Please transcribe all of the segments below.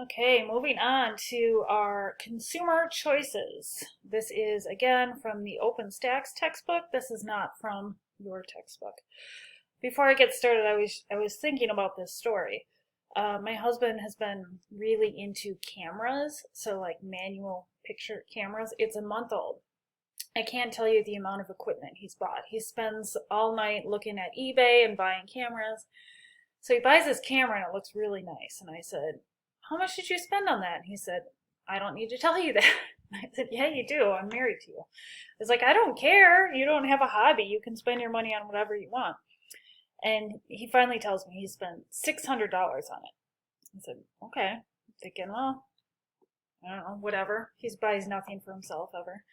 Okay, moving on to our consumer choices. This is again from the OpenStax textbook. This is not from your textbook. Before I get started, I was thinking about this story. My husband has been really into cameras, so like manual picture cameras. It's a month old. I can't tell you the amount of equipment he's bought. He spends all night looking at eBay and buying cameras. So he buys this camera and it looks really nice. And I said, "How much did you spend on that?" And he said, "I don't need to tell you that." And I said, "Yeah, you do. I'm married to you." It's like, "I don't care. You don't have a hobby. You can spend your money on whatever you want." And he finally tells me he spent $600 on it. I said, "Okay." I'm thinking, well, I don't know, whatever. He buys nothing for himself ever.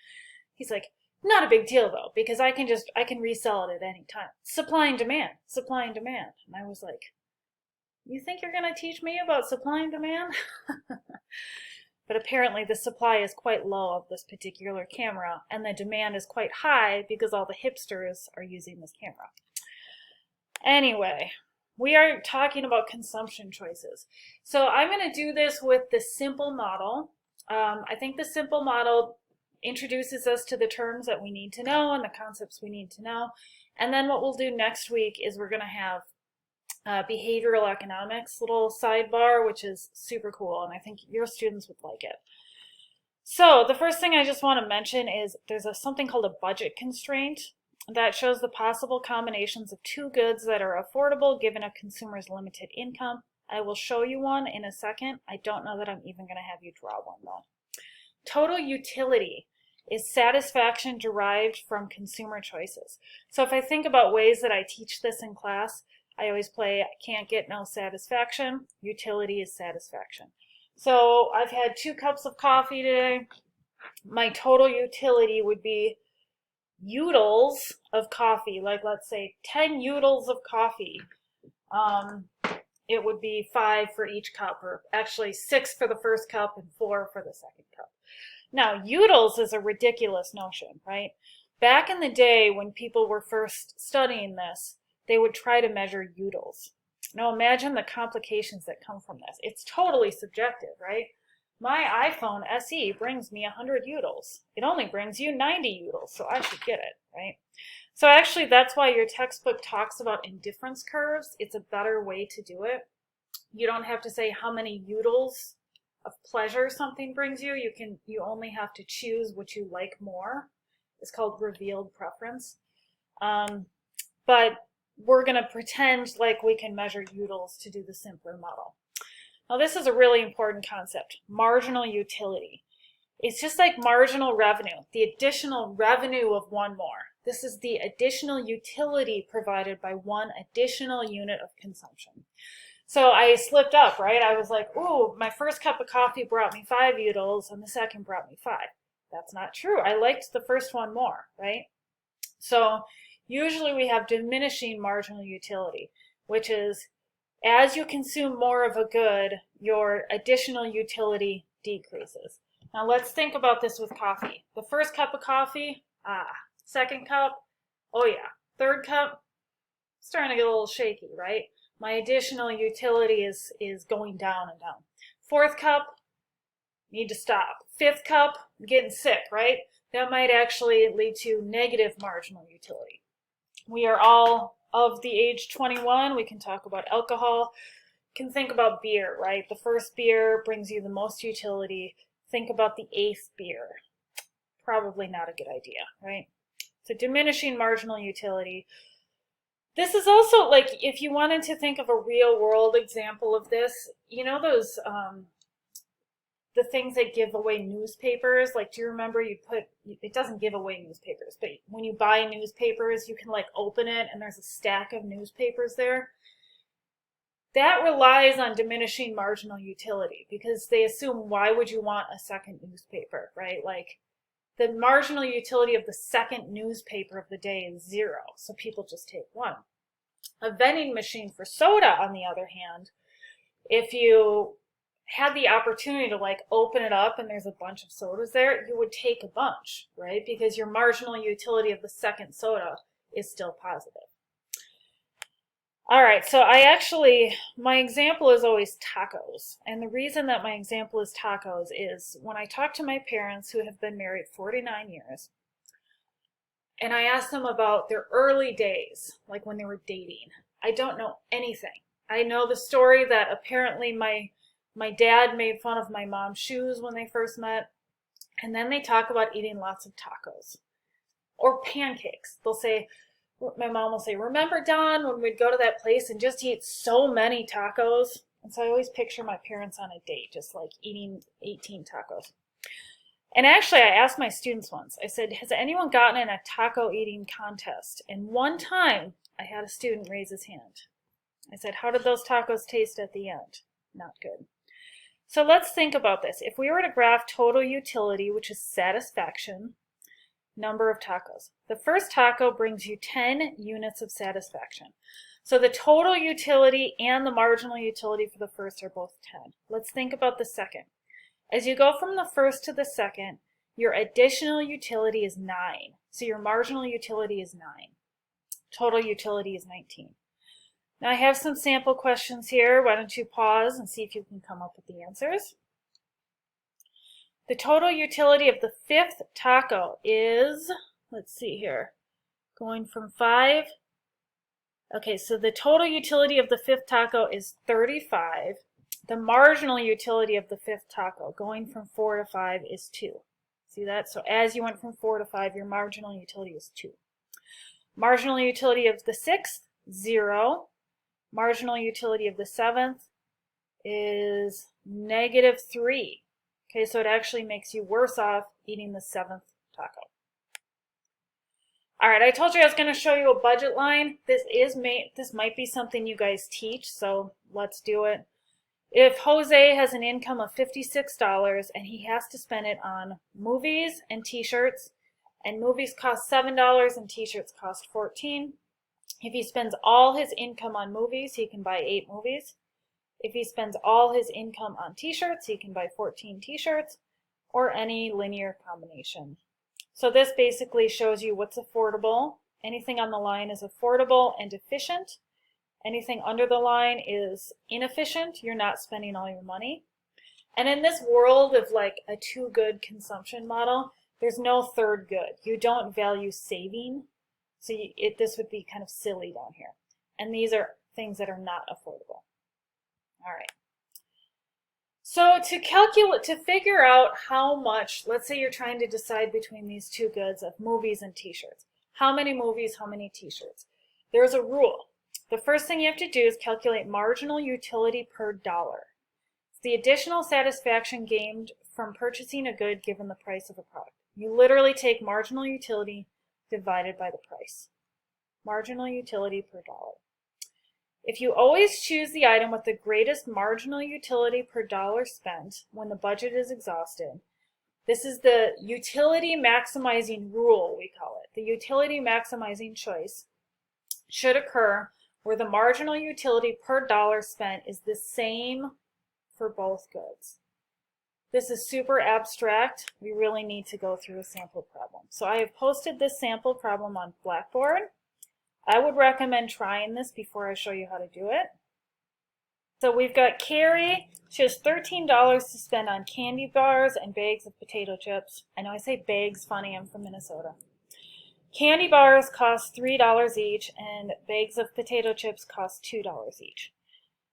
He's like, "Not a big deal though, because I can resell it at any time. Supply and demand, supply and demand." And I was like, "You think you're going to teach me about supply and demand?" But apparently the supply is quite low of this particular camera, and the demand is quite high because all the hipsters are using this camera. Anyway, we are talking about consumption choices. So I'm going to do this with the simple model. I think the simple model introduces us to the terms that we need to know and the concepts we need to know. And then what we'll do next week is we're going to have behavioral economics little sidebar, which is super cool, and I think your students would like it. So the first thing I just want to mention is there's something called a budget constraint that shows the possible combinations of two goods that are affordable given a consumer's limited income. I will show you one in a second. I don't know that I'm even going to have you draw one though. Total utility is satisfaction derived from consumer choices. So if I think about ways that I teach this in class, I always play can't get no satisfaction. Utility is satisfaction. So I've had 2 cups of coffee today. My total utility would be utils of coffee, like let's say 10 utils of coffee. It would be 5 for each cup, or actually 6 for the first cup and 4 for the second cup. Now, utils is a ridiculous notion, right? Back in the day when people were first studying this, they would try to measure utils. Now imagine the complications that come from this. It's totally subjective, right? My iPhone SE brings me 100 utils. It only brings you 90 utils, so I should get it, right? So actually that's why your textbook talks about indifference curves. It's a better way to do it. You don't have to say how many utils of pleasure something brings you. You only have to choose what you like more. It's called revealed preference. But we're going to pretend like we can measure utils to do the simpler model. Now this is a really important concept, marginal utility. It's just like marginal revenue, the additional revenue of one more. This is the additional utility provided by one additional unit of consumption. So I slipped up, right? I was like, ooh, my first cup of coffee brought me 5 utils and the second brought me 5. That's not true. I liked the first one more, right? So usually we have diminishing marginal utility, which is as you consume more of a good, your additional utility decreases. Now let's think about this with coffee. The first cup of coffee, second cup, oh yeah, third cup, starting to get a little shaky, right? My additional utility is going down and down. Fourth cup, need to stop. Fifth cup, getting sick, right? That might actually lead to negative marginal utility. We are all of the age 21. We can talk about alcohol. Can think about beer, right? The first beer brings you the most utility. Think about the 8th beer. Probably not a good idea, right? So diminishing marginal utility. This is also like, if you wanted to think of a real world example of this, you know those, the things that give away newspapers, like do you remember it doesn't give away newspapers, but when you buy newspapers, you can like open it and there's a stack of newspapers there. That relies on diminishing marginal utility because they assume why would you want a second newspaper, right? Like the marginal utility of the second newspaper of the day is 0, so people just take one. A vending machine for soda, on the other hand, if you had the opportunity to like open it up and there's a bunch of sodas there, you would take a bunch, right? Because your marginal utility of the second soda is still positive. All right, so my example is always tacos. And the reason that my example is tacos is when I talk to my parents who have been married 49 years, and I ask them about their early days, like when they were dating, I don't know anything. I know the story that apparently my dad made fun of my mom's shoes when they first met, and then they talk about eating lots of tacos or pancakes. My mom will say, remember, Don, when we'd go to that place and just eat so many tacos? And so I always picture my parents on a date, just like eating 18 tacos. And actually, I asked my students once, I said, has anyone gotten in a taco eating contest? And one time, I had a student raise his hand. I said, how did those tacos taste at the end? Not good. So let's think about this. If we were to graph total utility, which is satisfaction, number of tacos. The first taco brings you 10 units of satisfaction. So the total utility and the marginal utility for the first are both 10. Let's think about the second. As you go from the first to the second, your additional utility is 9. So your marginal utility is 9. Total utility is 19. Now I have some sample questions here. Why don't you pause and see if you can come up with the answers. The total utility of the fifth taco is, let's see here, going from 5. Okay, so the total utility of the fifth taco is 35. The marginal utility of the fifth taco, going from 4 to 5, is 2. See that? So as you went from 4 to 5, your marginal utility is 2. Marginal utility of the sixth, 0. Marginal utility of the seventh is -3. Okay, so it actually makes you worse off eating the 7th taco. All right, I told you I was going to show you a budget line. This might be something you guys teach, so let's do it. If Jose has an income of $56 and he has to spend it on movies and t-shirts, and movies cost $7 and t-shirts cost $14, if he spends all his income on movies, he can buy 8 movies. If he spends all his income on t-shirts, he can buy 14 t-shirts, or any linear combination. So this basically shows you what's affordable. Anything on the line is affordable and efficient. Anything under the line is inefficient. You're not spending all your money. And in this world of like a too good consumption model, there's no third good. You don't value saving. So this would be kind of silly down here. And these are things that are not affordable. All right. So to figure out how much, let's say you're trying to decide between these two goods of movies and t-shirts. How many movies, how many t-shirts? There's a rule. The first thing you have to do is calculate marginal utility per dollar. It's the additional satisfaction gained from purchasing a good given the price of a product. You literally take marginal utility divided by the price. Marginal utility per dollar. If you always choose the item with the greatest marginal utility per dollar spent when the budget is exhausted, this is the utility maximizing rule, we call it. The utility maximizing choice should occur where the marginal utility per dollar spent is the same for both goods. This is super abstract. We really need to go through a sample problem. So I have posted this sample problem on Blackboard. I would recommend trying this before I show you how to do it. So we've got Carrie. She has $13 to spend on candy bars and bags of potato chips. I know I say bags funny, I'm from Minnesota. Candy bars cost $3 each and bags of potato chips cost $2 each.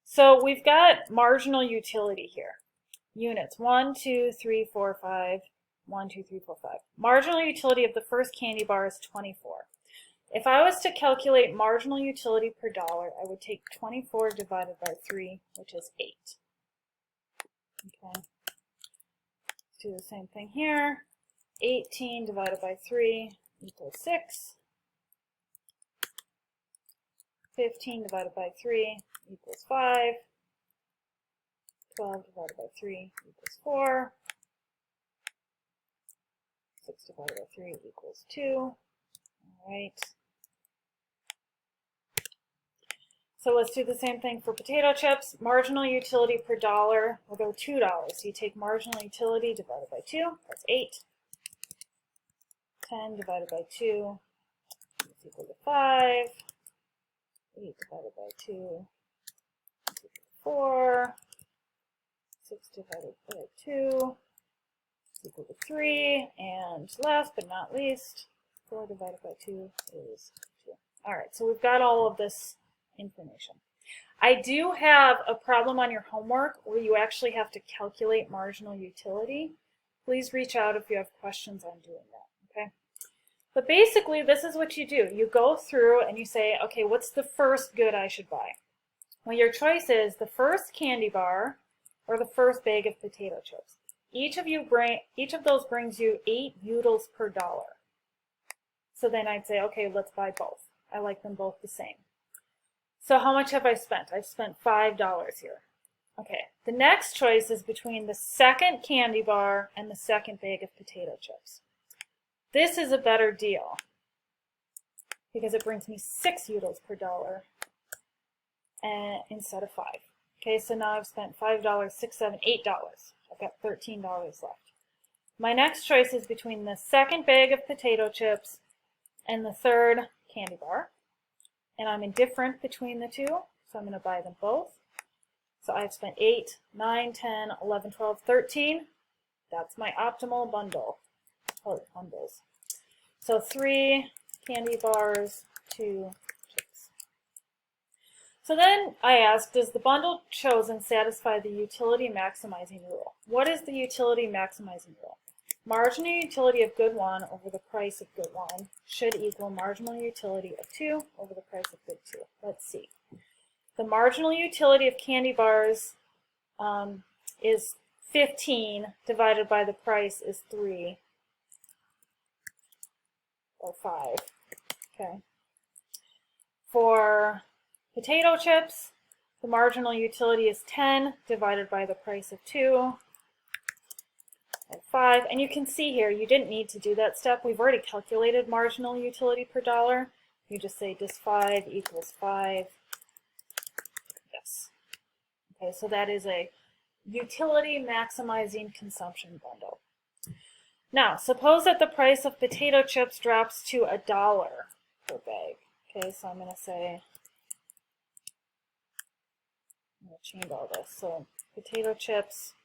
So we've got marginal utility here. Units, 1, 2, 3, 4, 5. 1, 2, 3, 4, 5. Marginal utility of the first candy bar is 24. If I was to calculate marginal utility per dollar, I would take 24 divided by 3, which is 8. Okay. Let's do the same thing here. 18 divided by 3 equals 6. 15 divided by 3 equals 5. 12 divided by 3 equals 4. 6 divided by 3 equals 2. All right. So let's do the same thing for potato chips. Marginal utility per dollar will go $2. So you take marginal utility divided by 2, that's 8. 10 divided by 2 is equal to 5. 8 divided by 2 is 4. 6 divided by 2 is equal to 3. And last but not least, 4 divided by 2 is 2. All right, so we've got all of this information. I do have a problem on your homework where you actually have to calculate marginal utility. Please reach out if you have questions on doing that, okay? But basically, this is what you do. You go through and you say, okay, what's the first good I should buy? Well, your choice is the first candy bar or the first bag of potato chips. Each of those brings you 8 utils per dollar. So then I'd say, okay, let's buy both. I like them both the same. So how much have I spent? I've spent $5 here. Okay, the next choice is between the second candy bar and the second bag of potato chips. This is a better deal because it brings me 6 utils per dollar instead of 5. Okay, so now I've spent $5, $6, $7, $8. I've got $13 left. My next choice is between the second bag of potato chips and the third candy bar. And I'm indifferent between the two, so I'm going to buy them both. So I've spent 8, 9, 10, 11, 12, 13. That's my optimal bundle. Oh, bundles. So 3 candy bars, 2 chips. So then I asked, does the bundle chosen satisfy the utility maximizing rule? What is the utility maximizing rule? Marginal utility of good 1 over the price of good 1 should equal marginal utility of 2 over the price of good 2. Let's see. The marginal utility of candy bars is 15 divided by the price is 3 or 5. Okay. For potato chips, the marginal utility is 10 divided by the price of 2. 5, and you can see here you didn't need to do that step. We've already calculated marginal utility per dollar. You just say dis 5 equals 5. Yes. Okay, so that is a utility maximizing consumption bundle. Now, suppose that the price of potato chips drops to $1 per bag. Okay, so I'm going to say, I'm going to change all this. So potato chips.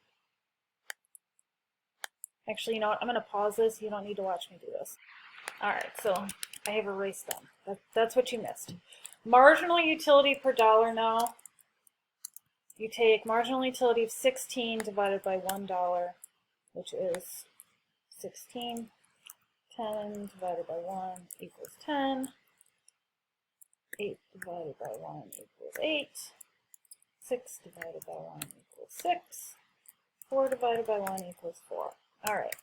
Actually, you know what? I'm going to pause this. You don't need to watch me do this. All right, so I have erased them. That's what you missed. Marginal utility per dollar now. You take marginal utility of 16 divided by $1, which is 16. 10 divided by 1 equals 10. 8 divided by 1 equals 8. 6 divided by 1 equals 6. 4 divided by 1 equals 4. All right,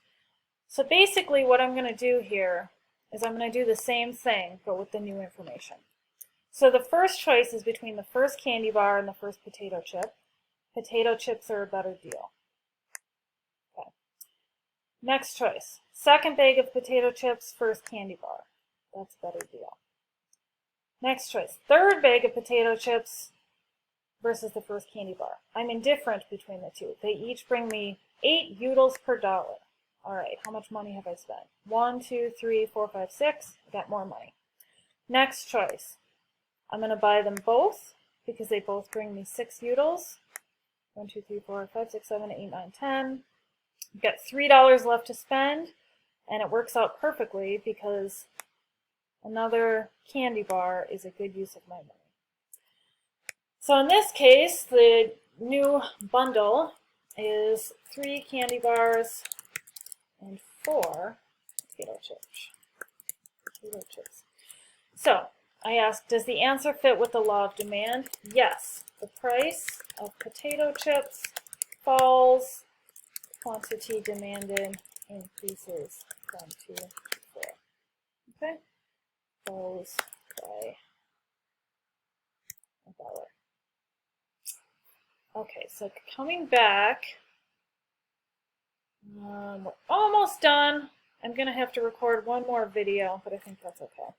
so basically what I'm going to do here is I'm going to do the same thing, but with the new information. So the first choice is between the first candy bar and the first potato chip. Potato chips are a better deal. Okay. Next choice, second bag of potato chips, first candy bar. That's a better deal. Next choice, third bag of potato chips versus the first candy bar. I'm indifferent between the two. They each bring me 8 utils per dollar. All right, how much money have I spent? 1, 2, 3, 4, 5, 6. I got more money. Next choice. I'm going to buy them both because they both bring me 6 utils. 1, 2, 3, 4, 5, 6, 7, 8, 9, 10. I've got $3 left to spend, and it works out perfectly because another candy bar is a good use of my money. So in this case, the new bundle is 3 candy bars and 4 potato chips. So I asked, does the answer fit with the law of demand? Yes. The price of potato chips falls, quantity demanded increases from 2 to 4. Okay? Falls by $1. Okay, so coming back, we're almost done. I'm going to have to record one more video, but I think that's okay.